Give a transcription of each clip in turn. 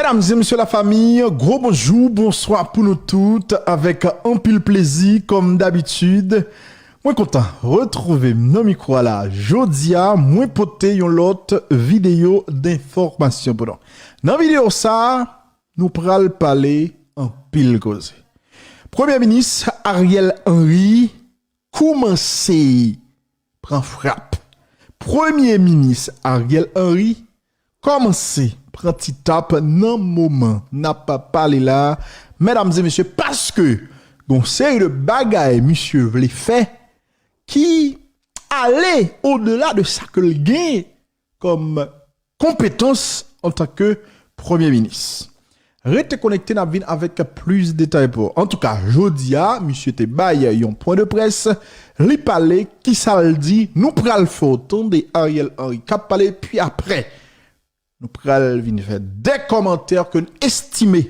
Mesdames et messieurs la famille, gros bonjour, bonsoir pour nous toutes, avec un pile plaisir comme d'habitude. Moi content retrouver nos micros là, jodia, moi poté yon l'autre vidéo d'information pour nous. Dans vidéo ça, nous pral parler en pile cause. Premier ministre Ariel Henry commencé prend frappe. Premier ministre Ariel Henry commencé prend petit tape nan moment n'a pas parlé là mesdames et messieurs parce que bon c'est le bagay monsieur vle fait qui allait au-delà de ça que le gain comme compétence en tant que premier ministre. Restez connecté n'a vin avec plus de détails pour. En tout cas, jodia monsieur te bail yon point de presse, li parler qui ça le dit, nous pral faut tande Ariel Henry cap parler puis après nous pral vinn faire des commentaires que nous estimons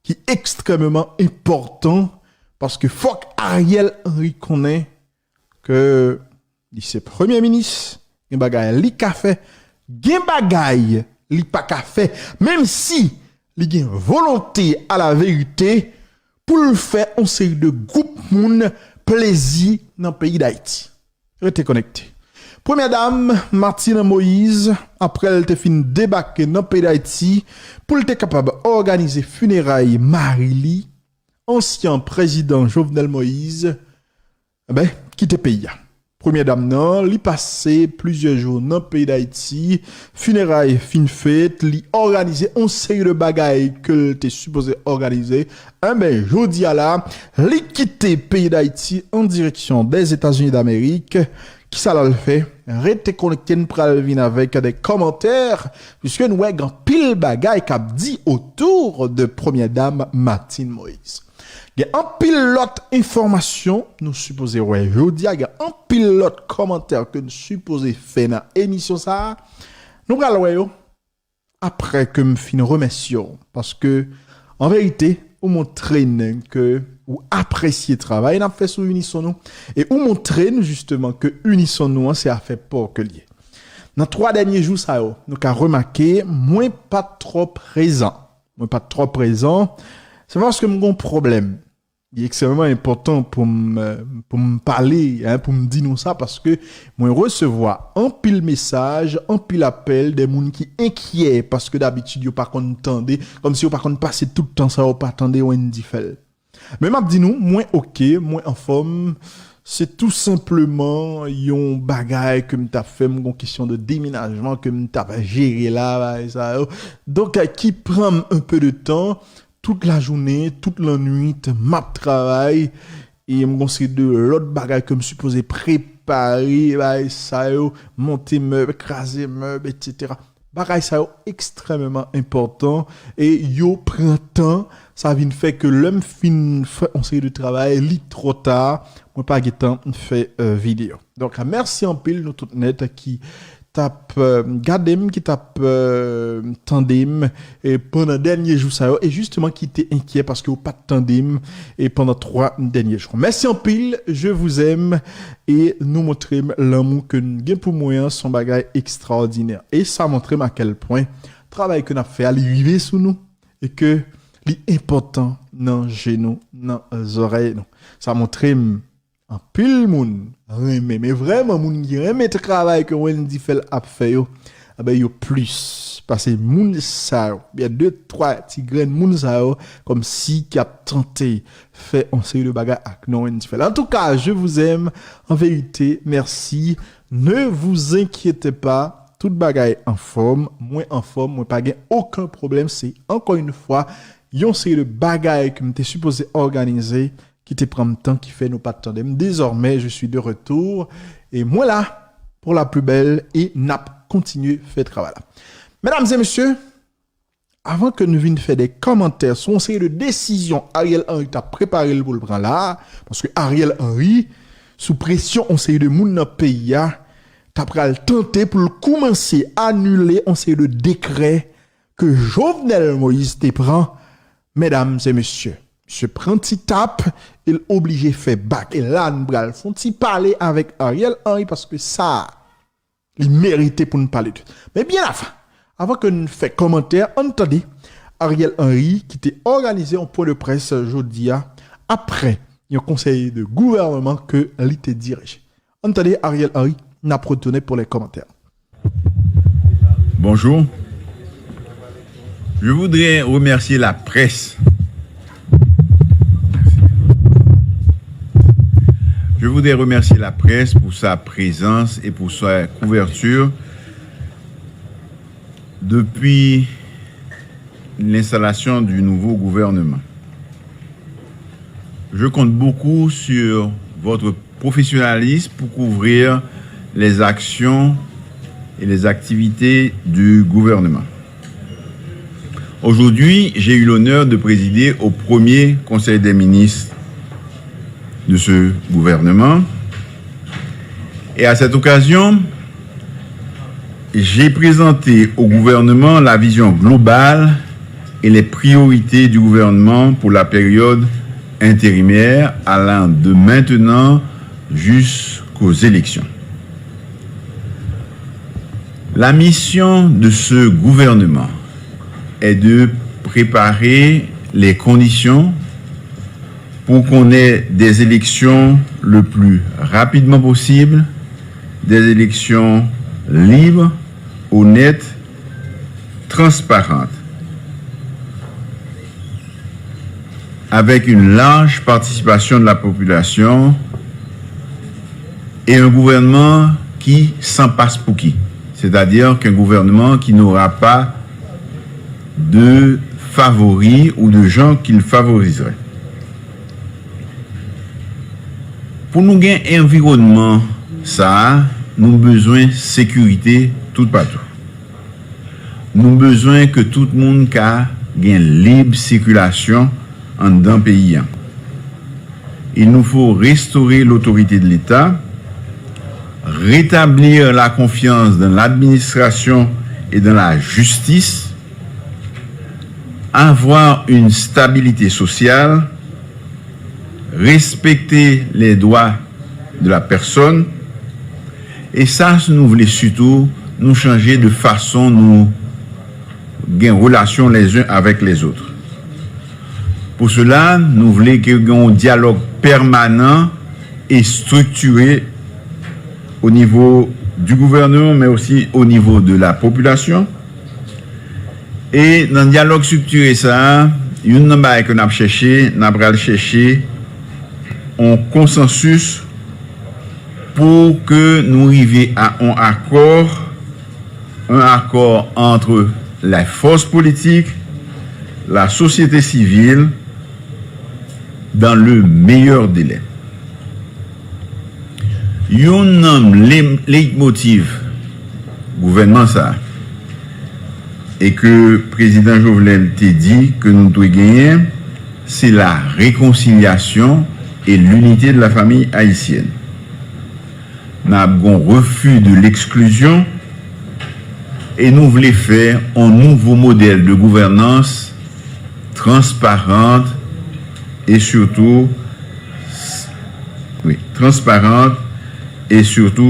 qui extrêmement important parce que faut Ariel Henry connaît que c'est premier ministre, gen bagay li ka fait, gen bagay li pa ka fait, même si li gen volonté à la vérité pour le faire on série de groupe moun plaisir dans le pays d'Haïti. Restez connecté. Première dame, Martine Moïse, après elle te fin débarquer dans le pays d'Haïti, pour être capable d'organiser funérailles Marili, ancien président Jovenel Moïse, quitte le pays. Première dame, non, li passé plusieurs jours dans le pays d'Haïti, funérailles fin fête, li organiser on série de bagailles que t'es supposé organiser. Jodi à la, li quitte le pays d'Haïti en direction des États-Unis d'Amérique. Qui ça l'a fait? Restez connecté nous pral vin avec des commentaires puisque nous avons pile bagaille qu'a dit autour de première dame Martine Moïse. Il y a un pilote information nous supposé ouais jodi il y a un pilote commentaire que nous supposé faire dans émission ça. Nous pral ouais après que me fin remercions parce que en vérité ou montrer que ou apprécier travail n'a fait sous Unissons-nous et ou montrer justement que Unissons-nous c'est à faire pour que lié. Dans 3 derniers jours ça nous qu'a remarqué moins pas trop présent. C'est parce que mon problème. Il est extrêmement important pour me parler pour me dire nous ça parce que moi recevoir un pile message, un pile appel des gens qui inquiets parce que d'habitude yo pas entendre comme si yo pas passer tout le temps ça ou pas attendre on dit fait. Mais m'a dit nous moins OK, moins en forme, c'est tout simplement yon bagay que m'ta fait mon question de déménagement que m'ta gérer là ça. Donc qui prend un peu de temps toute la journée, toute la nuit, m'a travail et me conseille de l'autre bagay que me supposé préparer ça monter meuble, craser meuble etc. Bagay ça extrêmement important et yo printemps ça vient fait que l'homme fin fait on série de travail li trop tard moi pas temps fait vidéo. Donc merci en pile nous tout net qui tape gadem qui tape tandem et pendant dernier jour ça et justement qui était inquiet parce que vous pas de tandem et pendant 3 derniers jours. Merci en pile, je vous aime et nous montrer l'amour que nous gain pour moyen son bagage extraordinaire et ça montre à quel point travail que n'a fait arriver sous nous et que l'important dans genou dans oreilles nous. Ça montre en pile moun mais vraiment moun qui remet travail que Wendy fait a fait yo plus parce que moun ça il y a 2-3 petits grains moun ça comme si qui a tenté fait on série de bagarre avec non Wendy fait. En tout cas, je vous aime en vérité, merci. Ne vous inquiétez pas, toute bagaille en forme, moins pas gain aucun problème, c'est encore une fois yon série de bagaille que m'était supposé organiser qui te prend temps, qui fait nos pas de tandem. Désormais, je suis de retour. Et moi là, pour la plus belle, et n'a continué fait travail là. Mesdames et messieurs, avant que nous venions faire des commentaires sur une série de décisions, Ariel Henry t'a préparé le pour le prendre là, parce que Ariel Henry, sous pression, on série de moun dans le pays, t'as tenté pour commencer à annuler une série de décrets que Jovenel Moïse te prend, mesdames et messieurs. Je prends petit tape, il obligé fait back et là nous bral font petit parler avec Ariel Henry parce que ça il méritait pour nous parler de. Mais bien avant que nous fait commentaire, entendez Ariel Henry qui t'a organisé un point de presse jeudi après un conseil de gouvernement que l'ité dirige. Entendez Ariel Henry n'a protonné pour les commentaires. Bonjour. Je voudrais remercier la presse. Je voudrais remercier la presse pour sa présence et pour sa couverture depuis l'installation du nouveau gouvernement. Je compte beaucoup sur votre professionnalisme pour couvrir les actions et les activités du gouvernement. Aujourd'hui, j'ai eu l'honneur de présider au premier Conseil des ministres de ce gouvernement. Et à cette occasion, j'ai présenté au gouvernement la vision globale et les priorités du gouvernement pour la période intérimaire allant de maintenant jusqu'aux élections. La mission de ce gouvernement est de préparer les conditions pour qu'on ait des élections le plus rapidement possible, des élections libres, honnêtes, transparentes, avec une large participation de la population et un gouvernement qui s'en passe pour qui, c'est-à-dire qu'un gouvernement qui n'aura pas de favoris ou de gens qu'il favoriserait. Pour nous gagner un environnement, ça, nous avons besoin de sécurité tout partout. Nous avons besoin que tout le monde ait une libre circulation dans le pays. Il nous faut restaurer l'autorité de l'État, rétablir la confiance dans l'administration et dans la justice, avoir une stabilité sociale, respecter les droits de la personne, et ça, nous voulons surtout nous changer de façon, nous gagner relation les uns avec les autres. Pour cela, nous voulons qu'il y ait un dialogue permanent et structuré au niveau du gouvernement, mais aussi au niveau de la population. Et dans le dialogue structuré, ça, il y a une chose que nous avons cherché, un consensus pour que nous arrivions à un accord entre la force politique, la société civile, dans le meilleur délai. Il y a un leitmotiv gouvernement ça, et que le président Jovenel t'a dit que nous devons gagner, c'est la réconciliation et l'unité de la famille haïtienne. Nous avons un refus de l'exclusion et nous voulons faire un nouveau modèle de gouvernance transparente et surtout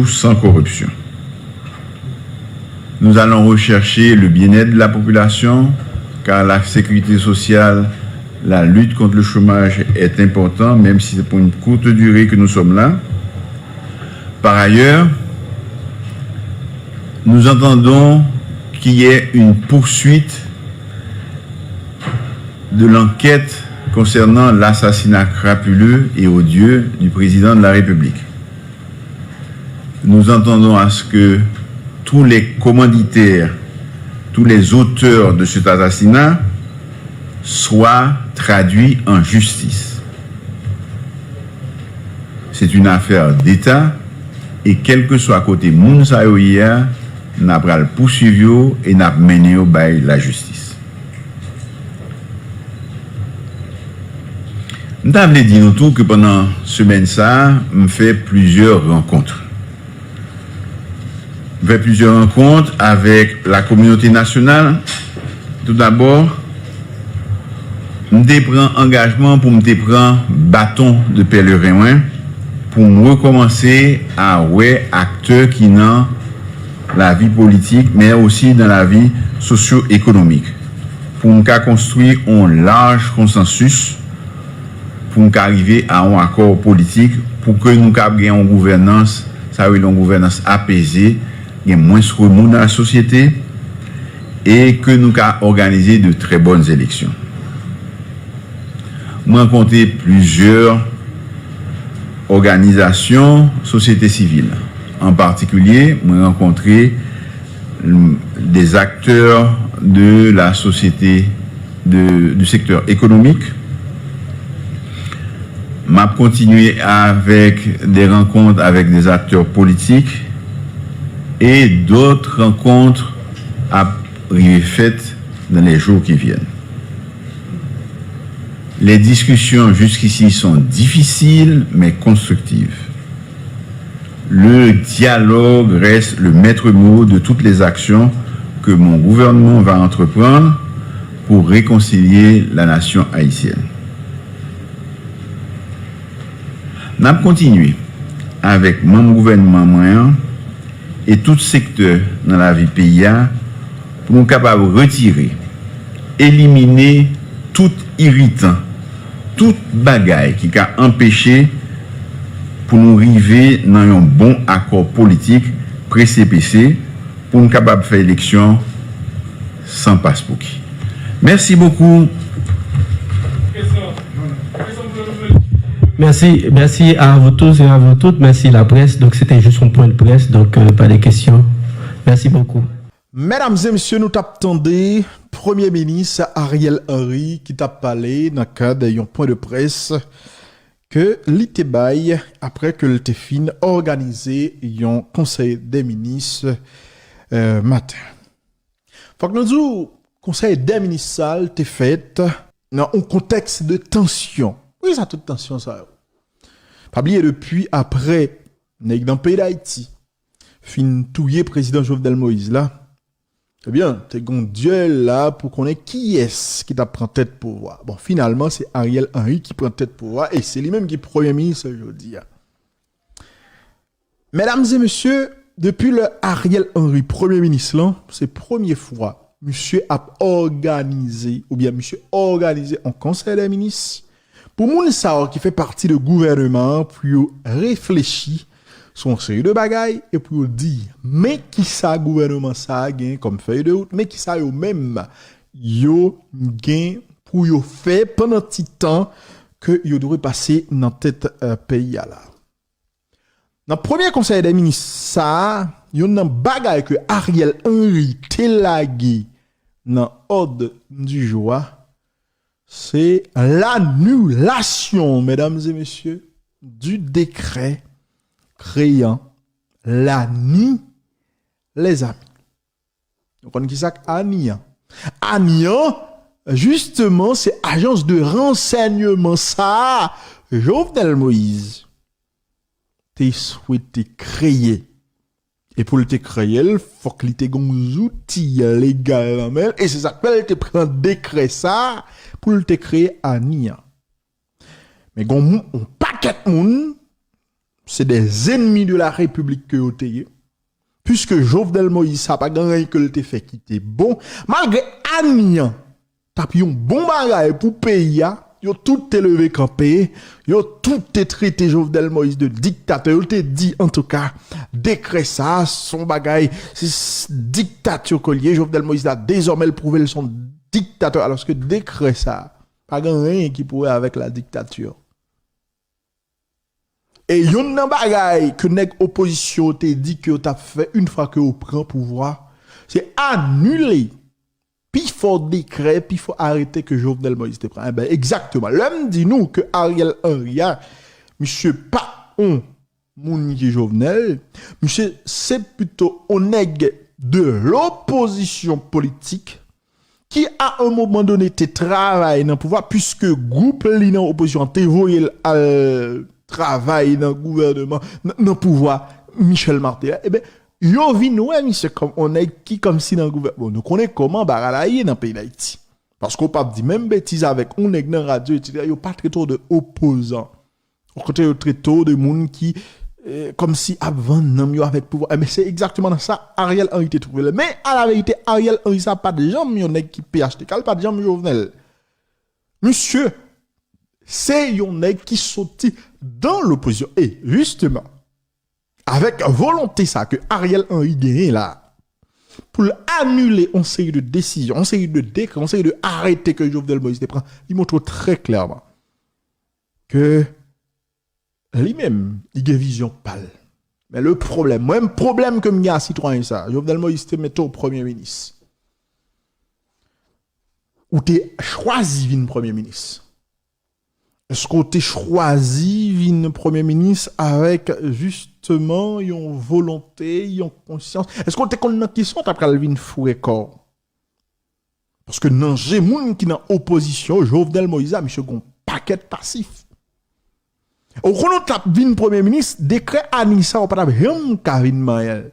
sans corruption. Nous allons rechercher le bien-être de la population car la sécurité sociale, la lutte contre le chômage est importante, même si c'est pour une courte durée que nous sommes là. Par ailleurs, nous entendons qu'il y ait une poursuite de l'enquête concernant l'assassinat crapuleux et odieux du président de la République. Nous entendons à ce que tous les commanditaires, tous les auteurs de cet assassinat soient traduits en justice. C'est une affaire d'État et quel que soit côté Mounsaïoïa, n'a pas le poursuivre et n'a mené au bail la justice. Nous avons dit nous tout que pendant semaine ça, on fait plusieurs rencontres. On fait plusieurs rencontres avec la communauté nationale. Tout d'abord, on prend engagement pour me prendre bâton de pèlerin pour me recommencer à ouais acteurs qui n'ont la vie politique, mais aussi dans la vie socio-économique, pour nous construire un large consensus pour nous arriver à un accord politique pour que nous ayons une gouvernance, ça veut dire une gouvernance apaisée, il y a moins de remous dans la société et que nous organiser de très bonnes élections. Moi, j'ai rencontré plusieurs organisations, société civile. En particulier, j'ai rencontré des acteurs de la société, du secteur économique. M'a continué avec des rencontres avec des acteurs politiques et d'autres rencontres à faites dans les jours qui viennent. Les discussions jusqu'ici sont difficiles mais constructives. Le dialogue reste le maître mot de toutes les actions que mon gouvernement va entreprendre pour réconcilier la nation haïtienne. Nous avons continué avec mon gouvernement moyen et tout secteur dans la vie pays pour nous capables de retirer, éliminer tout irritant, toute bagaille qui a empêché pour nous arriver dans un bon accord politique pré-CPC pour nous capables de faire élection sans passeport. Merci beaucoup. Merci à vous tous et à vous toutes. Merci la presse. Donc c'était juste un point de presse, donc pas de questions. Merci beaucoup. Mesdames et messieurs, nous t'attendons Premier ministre Ariel Henry qui t'a parlé dans le cadre d'un point de presse que l'ité bail après que l'ité fin organisé un conseil des ministres matin. Faut que nous disions conseil des ministres sale t'est fait dans un contexte de tension. Oui, ça toute tension ça. Pas oublier depuis après dans le pays d'Haïti fin touyer président Jovenel Moïse là. Eh bien, t'es un duel là pour qu'on ait qui est-ce qui t'a pris tête pouvoir. Bon, finalement, c'est Ariel Henry qui prend tête pouvoir et c'est lui-même qui est premier ministre aujourd'hui. Mesdames et messieurs, depuis le Ariel Henry, premier ministre là, c'est la première fois monsieur a organisé, ou bien monsieur organisé un conseil des ministres pour moun sa qui fait partie du gouvernement pour réfléchir son série de bagailles et pour dire mais qui ça gouvernement ça gain comme feuille de route mais qui ça yo même yo gain pour yo fait pendant petit temps que yo devrait passer dans tête pays là. Dans premier conseil des ministres ça yon nan bagaille que Ariel Henry télagé dans ordre du jour c'est l'annulation mesdames et messieurs du décret créant l'ANI, les amis. Donc, on dit ça ANIA. ANIA, justement, c'est agence de renseignement, ça, Jovenel Moïse, t'es souhaité créer. Et pour le créer, il faut que tu aies des outils légaux, et c'est ça que tu prends un décret, ça, pour le créer ANIA. Mais, on paquet de monde, c'est des ennemis de la République que vous avez. Puisque Jovenel Moïse n'a pas gagné que le fait qui était bon. Malgré Anian, t'as pris un bon bagage pour payer. Yo tout élevé campé. Yo tout traité Jovenel Moïse de dictateur. Yo te dit en tout cas, décret ça, son bagage, c'est dictature collier. Jovenel Moïse a désormais prouvé son dictateur. Alors que décret ça, pas rien qui pourrait avec la dictature. Et yon nan bagay que nèg opposition te dit que t'a fait une fois que vous prend pouvoir, c'est annuler. Puis faut décret, puis faut arrêter que Jovenel Moïse te prend. Eh ben exactement. L'homme dit nous que Ariel Henry, monsieur pas on moun qui Jovenel, monsieur c'est plutôt on nèg de l'opposition politique qui à un moment donné te travaille dans le pouvoir puisque groupe li dans opposition te voyé travail dans le gouvernement, dans le pouvoir, Michel Martelly, eh bien, yo vin ouais, monsieur, comme on est qui comme si dans le gouvernement. Bon, nous connaissons comment baralayer dans le pays d'Haïti. Parce qu'on peut dire même bêtise avec on est dans la radio, il n'y a pas très tôt de opposants. On côté très tôt de monde qui comme si avant nam yo avec pouvoir. Mais c'est exactement dans ça Ariel Henry te trouvé. Mais à la vérité Ariel Henry ça pas de jambes yon nèg qui PHTK, pas de jambes Jovenel. Monsieur, c'est yon nèg qui sorti dans l'opposition et justement avec volonté ça que Ariel Henry gagne là pour annuler une série de décisions, une série de décrets, une série de arrêtés que Jovenel Moïse te prend, il montre très clairement que lui-même, il a une vision pâle. Mais le problème, même problème que m'y a citoyen ça, Jovenel Moïse te mette au premier ministre. Ou t'es choisi vin premier ministre. Est-ce qu'on t'es choisi vin premier ministre avec justement une volonté, une conscience? Est-ce qu'on t'es qu'on qui sont après le vin fouet corps? Parce que non, j'ai moun qui dans opposition, Jovenel Moïse a monsieur gon paquet passif. Au chrono tap vin premier ministre, décret Anissa ou pas rien Karine Maël.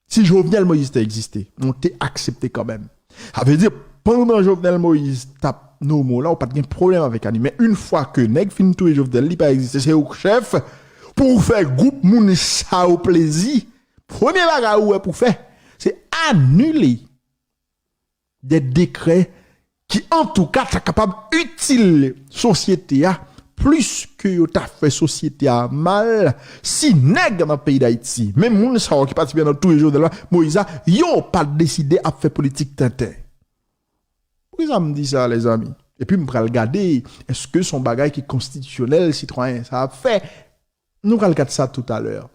Si Jovenel Moïse t'a existé, on t'a accepté quand même. Ça veut dire, pendant Jovenel Moïse tape nos mots là, on pas de problème avec Annie. Mais une fois que nèg fin tout et Jovenel li pas existé, c'est au chef pour faire groupe moun ça au plaisir. Premier bagage ou pour faire, c'est annuler des décrets qui en tout cas sont capables utile société a plus que yo t'a fait société à mal si nèg dans le pays d'Haïti même moun sa qui participe dans tous les jours de là Moïse yo pas décidé à faire politique tintin. Pourquoi ça me dit ça les amis? Et puis me regarder est-ce que son bagage qui est constitutionnel citoyen ça a fait nous regarder ça tout à l'heure.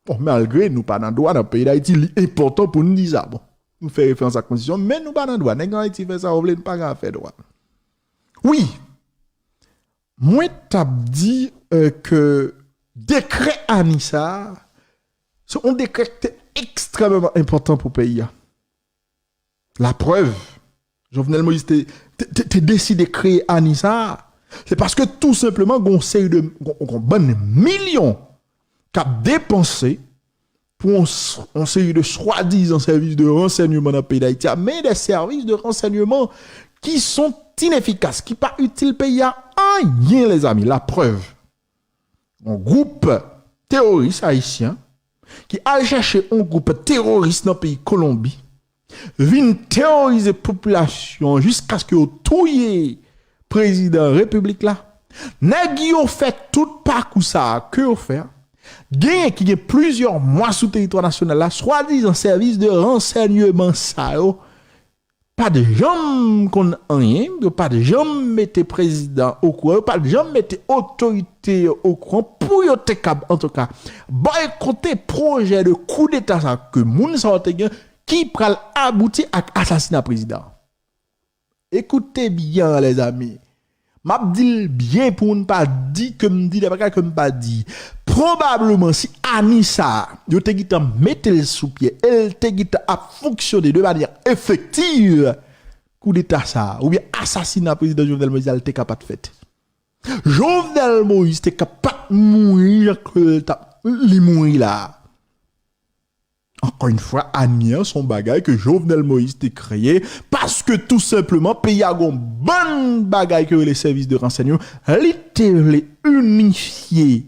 Bon malgré nous pas dans droit dans le pays d'Haïti important pour nous dire ça bon. Nous fait référence à la constitution mais nous pas dans droit nèg dans Haïti fait ça on veut pas faire droit. Oui. Moi, t'as dit que décret Anissa, c'est un décret extrêmement important pour le pays. La preuve, Jovenel Moïse t'es décidé de créer Anissa, c'est parce que tout simplement, on série de bonnes millions qu'a dépensé pour une série de soi-disant services de renseignement dans le pays d'Haïti, mais des services de renseignement qui sont inefficaces, qui pas utiles pays à rien les amis. La preuve, un groupe terroriste haïtien qui a cherché un groupe terroriste dans le pays Colombie, vient terroriser la population jusqu'à ce que touye président République là. Nèg yo fait tout parcours ça que yo fait. Gagne qui a plusieurs mois sous territoire national là, soi-disant service de renseignement ça yo. Pas de jambes qu'on rien, pas de jambes mettez président au courant, pas de jambes mettez autorité au courant pour yo te cap en tout cas. Boycotter projet de coup d'état ça que moun sa qui pral aboutir à assassinat président. Écoutez bien les amis. M'a dit bien pour ne pas dire que me dit des bagages que me pas dit. Probablement si Anissa yo te gita mettre le sous pied, elle te gita a fonctionner de manière effective. Coup d'état ça ou bien assassinat président Jovenel Moïse elle te capable de fait. Jovenel Moïse te capable mourir que li mourir là. Encore une fois, Ania, son bagage que Jovenel Moïse t'a créé, parce que tout simplement, pays a un bon bagage que les services de renseignement, les unifier.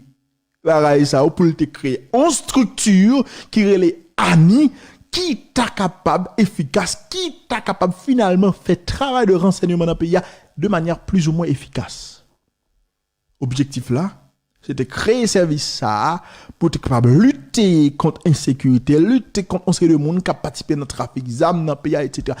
Ça, pour te créer une structure qui est Ani, qui t'a capable, efficace, qui t'a capable finalement faire travail de renseignement dans le pays de manière plus ou moins efficace. Objectif là, c'était créer service ça pour être capable de lutter contre l'insécurité, lutter contre un série de monde qui a participé dans le trafic d'armes dans le pays, etc.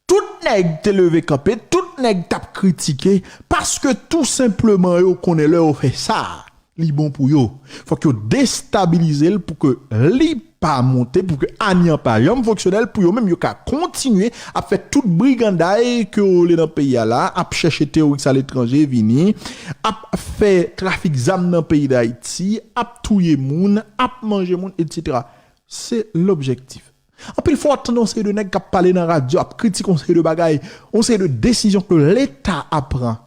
Tout nèg te levé campé, tout nèg t'a critiqué parce que tout simplement yo connaît leur fait ça. Li bon pour yo. Faut que yo déstabiliser pour que li pas monter pour que Anian pas yom fonctionnel pour yo même yo ka continuer à faire toute brigandaille que les dans pays là, à chercher terroristes à l'étranger vini, à faire trafic d'armes dans le pays d'Haïti, à touyer moun, à manger moun etc. C'est l'objectif. En plus il faut attendre on sait de nèg qui parler dans radio, à critiquer on sait de bagaille, on sait de décision que l'état prend.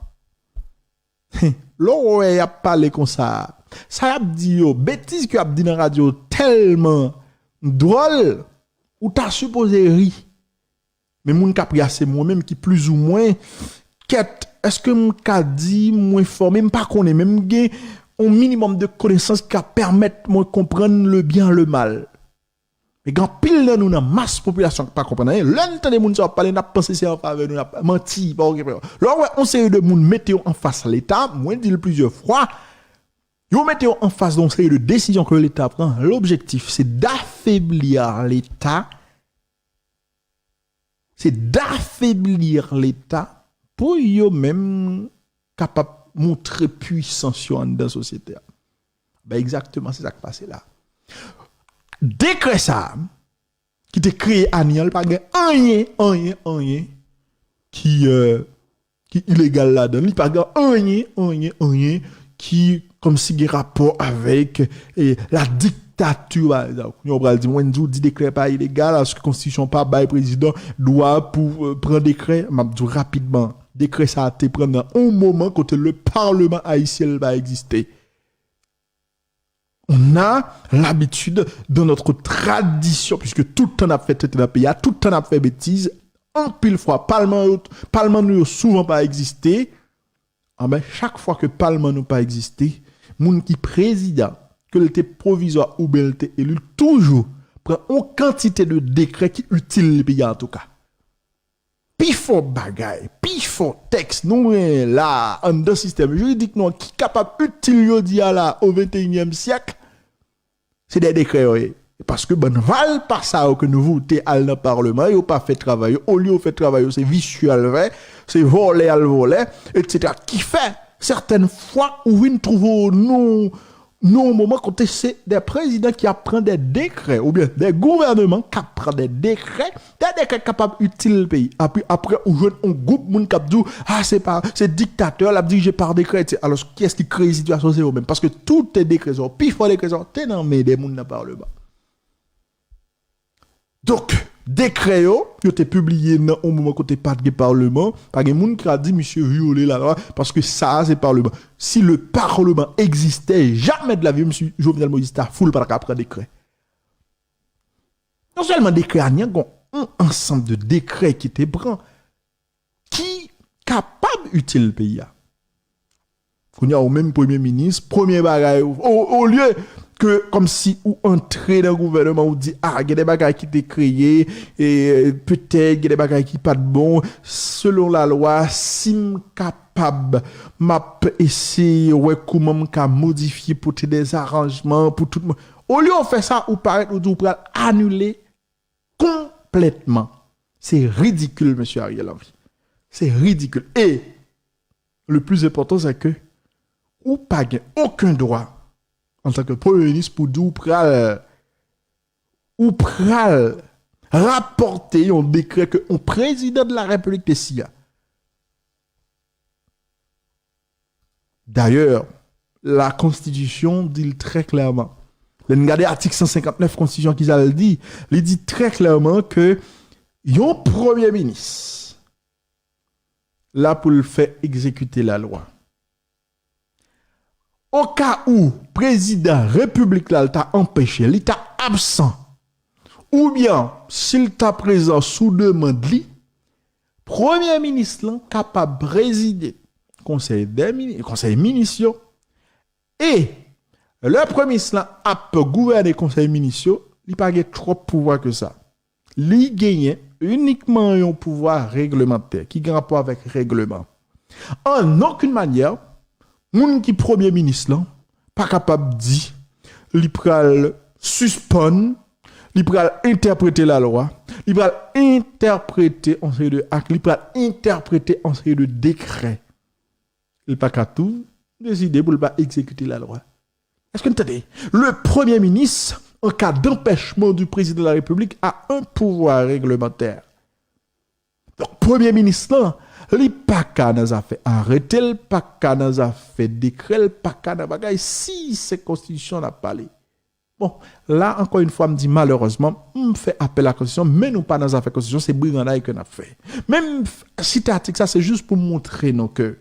L'on a parlé comme ça. Ça a dit yo, bêtise que a dit dans radio tellement drôle ou t'as supposé rire. Mais moun ka pria c'est moi-même qui plus ou moins quête est-ce que m'ka dit moins formé m'pas connait même gen un minimum de connaissances qui permettent de comprendre le bien le mal. Mais quand pile de nous dans masse population qui pas comprendre rien, l'un des gens parler n'a pensé c'est en faveur nous n'a menti pas. Là ouais, on sait de monde mettez en face à l'état, moi dit plusieurs fois, vous mettez en face d'une série de décisions que l'état prend. L'objectif c'est d'affaiblir l'état. C'est d'affaiblir l'état pour yo même capable montrer puissance sur dans la société. Ben exactement c'est ça qui passe là. Décret ça qui te créé annuel pas rien qui illégal là-dedans, il pas rien qui comme si il rapport avec la dictature. On va dire moi dit décret pas illégal parce que constitution pas bail président doit pour prendre décret m'a dit rapidement décret ça a été prendre un moment quand le parlement haïtien va exister. On a l'habitude dans notre tradition puisque tout le temps a fait tête dans le pays, tout le temps a fait bêtises, en pile fois parlement ne souvent pas existé. Ah ben chaque fois que parlement n'a pas existé, moun qui président que le provisoire ou bien le élu toujours prend une quantité de décrets qui utile le pays en tout cas. Pi fort bagay, pi fort texte nous là en deux système juridique non qui capable utile yo di là au 21e siècle. C'est des décrets parce que ben val pas ça que nous voter al dans parlement, yo pas fait travail, au lieu fait travail c'est visuel vrai, c'est voler al voler etc. qui fait certaines fois où ils trouvent nous moment quand c'est des présidents qui apprennent des décrets ou bien des gouvernements qui apprennent des décrets capables utiles le pays après on joue un groupe moun qui dit c'est dictateur l'a dirigé par décret alors qui est-ce qui crée situation c'est eux même parce que tout est décret puis faut les décrets t'es dans mais des moun dans parlement donc décret yo été publié dans au moment côté pas de parlement pas de monde qui a dit monsieur violer la loi parce que ça c'est parlement si le parlement existait jamais de la vie monsieur Jovenel Moïse ta foule par après décret non seulement décret a un ensemble de décrets qui te prend qui capable utile le pays qu'on y a au même premier ministre premier bagaille au lieu que comme si ou entrer dans le gouvernement ou dit il y a des bagages qui étaient créés et peut-être il y a des bagages qui pas de bon selon la loi si capable m'a essayer ouais comment m'a modifier pour des arrangements pour tout le monde au lieu de faire ça ou paraître ou pour annuler complètement c'est ridicule monsieur Ariel Henry c'est ridicule et le plus important c'est que ou pas aucun droit en tant que premier ministre pour dire ou pral rapporter un décret que un président de la République de SIA. D'ailleurs, la Constitution dit très clairement, regardez l'article 159 Constitution qui a dit, il dit très clairement que un premier ministre là pour le faire exécuter la loi. Au cas où président République là t'a empêché, il t'a absent, ou bien s'il t'a présent sous demande li, premier ministre là capable de présider conseil des ministres, conseil ministre et le premier ministre là a peut gouverner conseil ministre, il pas trop pouvoir que ça. Il gagne uniquement un pouvoir réglementaire qui a rapport avec règlement. En aucune manière moun qui premier ministre là pas capable dit il pral suspendre il pral interpréter la loi il pral interpréter en série de actes il pral interpréter en série de décrets il pas qu'à tout décider pour pas exécuter la loi est-ce que vous entendez le premier ministre en cas d'empêchement du président de la République a un pouvoir réglementaire donc premier ministre là li pas ka dans affaire arrêter le pas ka dans affaire décret le pas ka dans bagay si cette constitution n'a parlé bon là encore une fois me dit malheureusement on fait appel à la constitution mais nous pas dans affaire constitution c'est brigandage que n'a fait même si article ça c'est juste pour montrer non que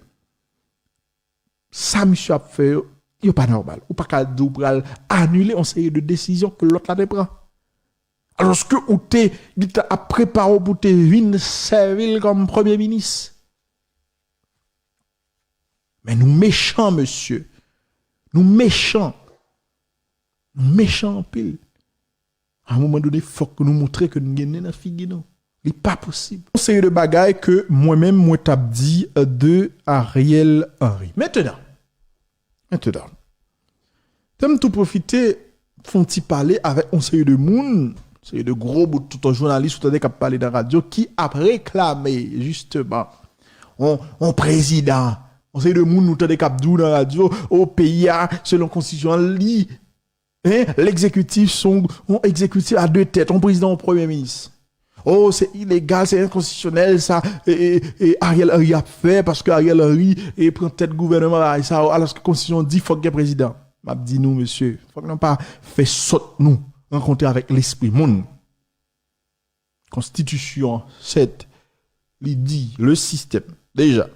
ça monsieur a fait il pas normal ou pas ka double annuler on série de décisions que l'autre la prend alors que ou t'es a préparé pour te venir servir comme premier ministre. Mais nous méchants, monsieur. Nous méchants. Nous méchants en pile. À un moment donné, il faut que nous montrions que nous gagnons dans la figure. Ce n'est pas possible. C'est de bagaille que moi-même, moi, t'ai dit de Ariel Henry. Maintenant, t'aimes tout profiter, font-ils parler avec un série de monde, c'est de gros bouts, tout un journaliste, tout un qui a parlé dans la radio, qui a réclamé, justement, on président, on série de monde, nous t'as dans la radio, au pays, selon la constitution, l'exécutif sont exécutif à deux têtes, on président, on premier ministre. Oh, c'est illégal, c'est inconstitutionnel, ça, et Ariel Henry a fait, parce que Ariel Henry prend tête gouvernement, et ça, alors que la constitution dit, faut qu'il y ait président. M'a dit nous, monsieur, faut que nous pas fait saute nous, rencontrer avec l'esprit monde. Constitution 7, il dit, le système, déjà,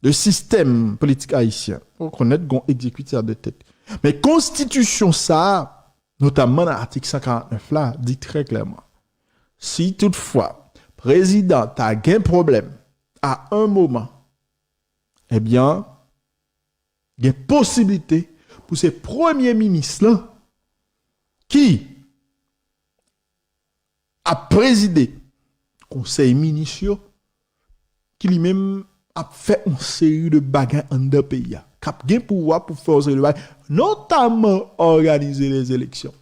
le système politique haïtien, faut connaître qu'on exécute ça de tête. Mais constitution ça, notamment dans l'article 149 là, dit très clairement, si toutefois, président a un problème à un moment, eh bien, il y a possibilité pour ces premiers ministres là qui a présidé conseil ministre qui lui-même a fait une série de bagages en deux pays, qui a bien pouvoir pour faire une série de bagages, notamment organiser les élections.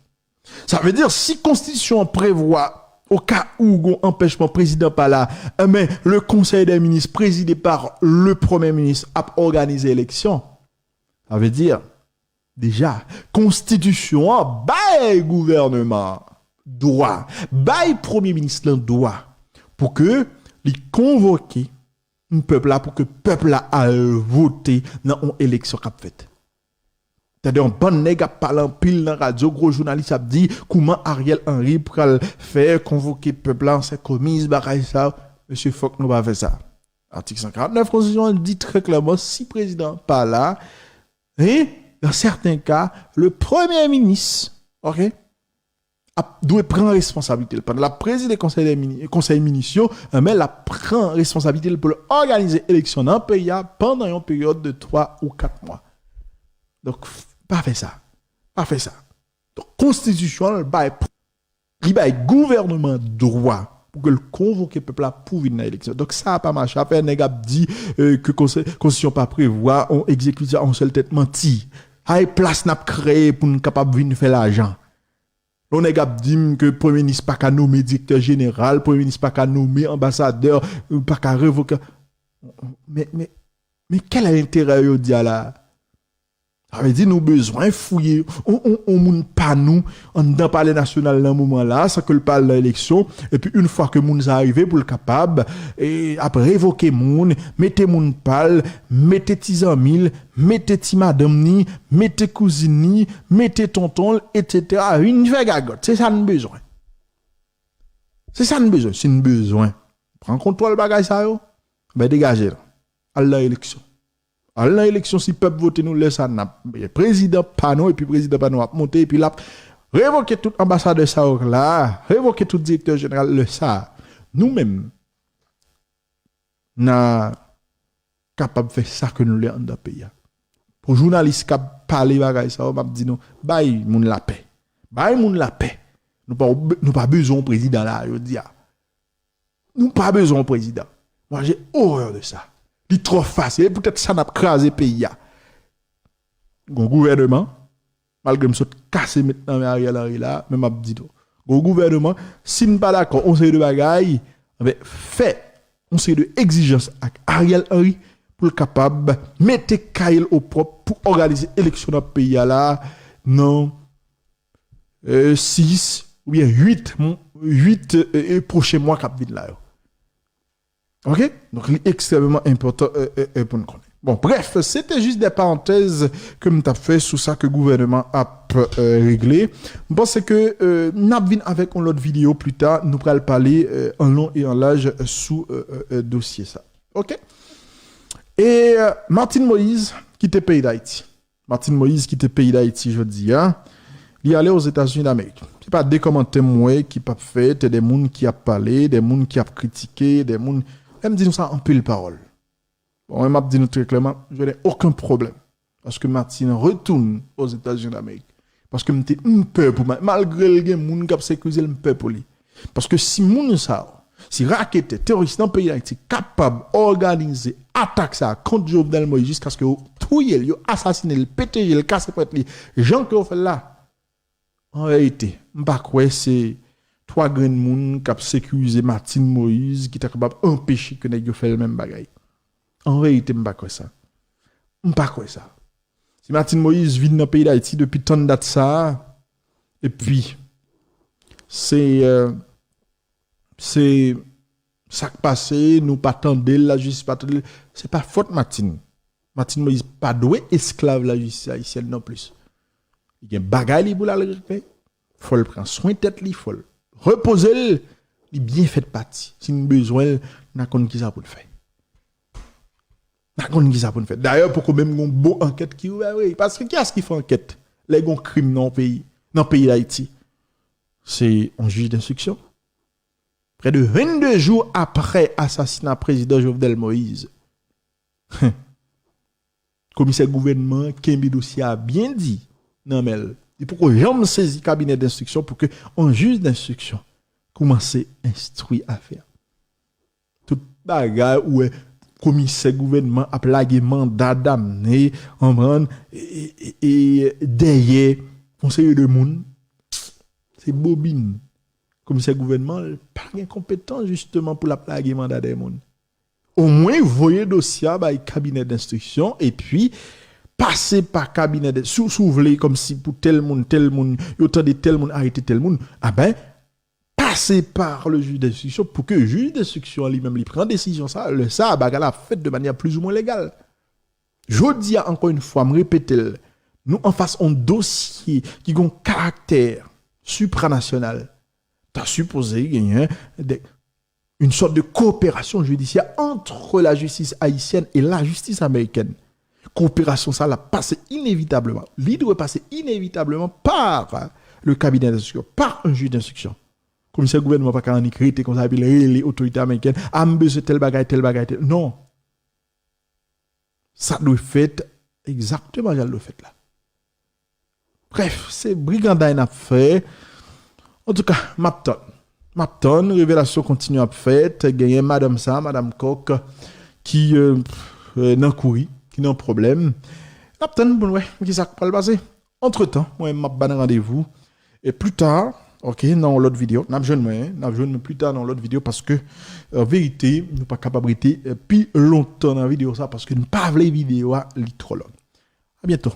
Ça veut dire si la constitution prévoit au cas où un empêchement président pas là, mais le conseil des ministres présidé par le premier ministre a organisé l'élection. Ça veut dire déjà constitution bail gouvernement droit, bail premier ministre droit pour que les convoquer un peuple là pour que peuple là a voté dans une élection qu'a faite. C'est-à-dire, un bon nègre a parlé en pile dans la radio, gros journaliste a dit comment Ariel Henry pourra faire convoquer le peuple là, c'est commise, bagaille ça. Monsieur Fock nous va faire ça. Article 149 Constitution dit très clairement, si le président pas là, et dans certains cas, le premier ministre, ok, doit prendre responsabilité. Pendant la présidence du conseil municipal, mais la prend responsabilité pour organiser l'élection dans le pays pendant une période de 3 ou 4 mois. Donc, pas fait ça. Donc, constitution, il y a gouvernement droit pour que le convoquer peuple là pour venir dans l'élection. Donc, ça n'a pas marché. Après, un gars dit que constitution pas prévoit, on exécute ça en seule tête menti. Il y a place n'a créé pour nous capable de venir faire l'argent. On a dit que le premier ministre pas qu'à nommer directeur général, le premier ministre pas qu'à nommer ambassadeur, pas qu'à révoquer. Mais quel est l'intérêt de dire là? Ça veut dire nous besoin fouiller on moun pas nous en dans palais national dans moment là ça que le parle l'élection et puis une fois que moun arrivé pour le capable et après révoquer moun mettez moun pal mettez ti zanmil mettez ti madame ni mettez cousine ni mettez tonton etc. une fait gagotte c'est ça nous besoin c'est une besoin prends contrôle bagage ça yo ben dégagez là à l'élection. À l'élection, si le peuple vote, nous laisse ça. Président Pano, et puis président Pano a monté, et puis là, révoquer tout ambassadeur ça là, révoquer tout directeur général le ça. Nous-mêmes, nous capable de faire ça que nous l'avons dans le pays. Pour les journalistes qui parlent de ça, on m'a dit nous, bye, moun la paix. Nous pas besoin de président là, je dis. Nous pas besoin de président. Moi, j'ai horreur de ça. Il est trop facile. Peut-être ça n'a pas crasé le pays. Le gouvernement, malgré que je casse maintenant Ariel Henry là, même à dit le gouvernement, si nous pas d'accord, on sait de bagaille, fait, on sait de exigence avec Ariel Henry pour le capable mettre Kail au propre pour organiser l'élection dans le pays là, non, 6 ou bien 8 prochains mois qui viennent là. Ok? Donc, c'est extrêmement important pour nous connaître. Bon, bref, c'était juste des parenthèses que nous avons fait sur ça que le gouvernement a réglé. Je pense que nous allons avec une autre vidéo plus tard. Nous allons parler en long et en large sous dossier ça. Ok? Et Martin Moïse qui était pays d'Haïti. Je dis, hein? Il est allé aux États-Unis d'Amérique. C'est pas des commentaires moi qui pas fait, des gens qui a parlé, des gens qui a critiqué, des gens. Elle me dit ça en pile parole. Bon, elle m'a dit très clairement, je n'ai aucun problème. parce que Martine retourne aux États-Unis d'Amérique. Parce que m'était un peu pour malgré le gen moun k'ap sécuriser un peu pour lui. Parce que si moun ça, si raquette terroriste dans le pays d'Haïti capable organiser attaque ça contre Jovenel Moïse jusqu'à ce que tout y assassiné, le pété, le casse prête li, gens que fait là. En réalité, m'pas quoi c'est trois grands moun k'ap sécuriser Martine Moïse qui t'a capable empêcher que nèg yo fait le même bagay. En réalité, m'pas quoi ça. M'pas quoi ça. Si Martine Moïse vit dans le pays d'Haïti depuis tant de dates ça, et puis c'est ça qui passé, nous pas attendre la justice pas attendre, c'est pas faute Martine. Martine Moïse pas doué esclave la justice haïtienne non plus. Il y a bagay li pour la récupérer. Faut le prendre soin tête li, faut reposer li bien fait partie. Si nous besoin n'a kon qui ça pour le faire. D'ailleurs, pour que même une bonne enquête qui oui, parce que qui est-ce qui fait enquête? Les gens crime dans le pays d'Haïti. C'est un juge d'instruction. Près de 22 jours après assassinat président Jovenel Moïse. Commissaire gouvernement Kembi Dossier a bien dit non mais il faut que j'aime saisi cabinet d'instruction pour que un juge d'instruction commence à instruire affaire. Tout bagarre ou commissaire gouvernement a plagué mandat d'amener en prendre et derrière conseiller de monde c'est bobine commissaire gouvernement pas incompétent justement pour la plaguer mandat des monde au moins voyer dossier by cabinet d'instruction et puis passer par cabinet de s'ouvrir comme si pour tel monde autant de tel monde arrêter tel monde ah ben passer par le juge d'instruction pour que le juge d'instruction lui-même lui prenne décision ça bagala fait de manière plus ou moins légale. Je dis encore une fois me répéter nous en face un dossier qui a un caractère supranational. Tu as supposé gagner une sorte de coopération judiciaire entre la justice haïtienne et la justice américaine. Coopération ça la passe inévitablement. Il doit passer inévitablement par le cabinet d'instruction, par un juge d'instruction. Commissaire gouvernement pas qu'à écrire comme ça les autorités américaines a besoin tel bagage non ça doit fait exactement ça doit fait là bref c'est brigandine n'a fait en tout cas Mapton révélation continue à fait gagner madame Coq qui nan couri qui n'a problème Mapton bon ouais qui ça va le passer entre-temps moi m'a ban rendez-vous et plus tard OK, dans l'autre vidéo, n'a besoin plus tard dans l'autre vidéo parce que en vérité, nous pas capable de plus longtemps dans la vidéo ça parce que nous pas les vidéos li trop long. À bientôt.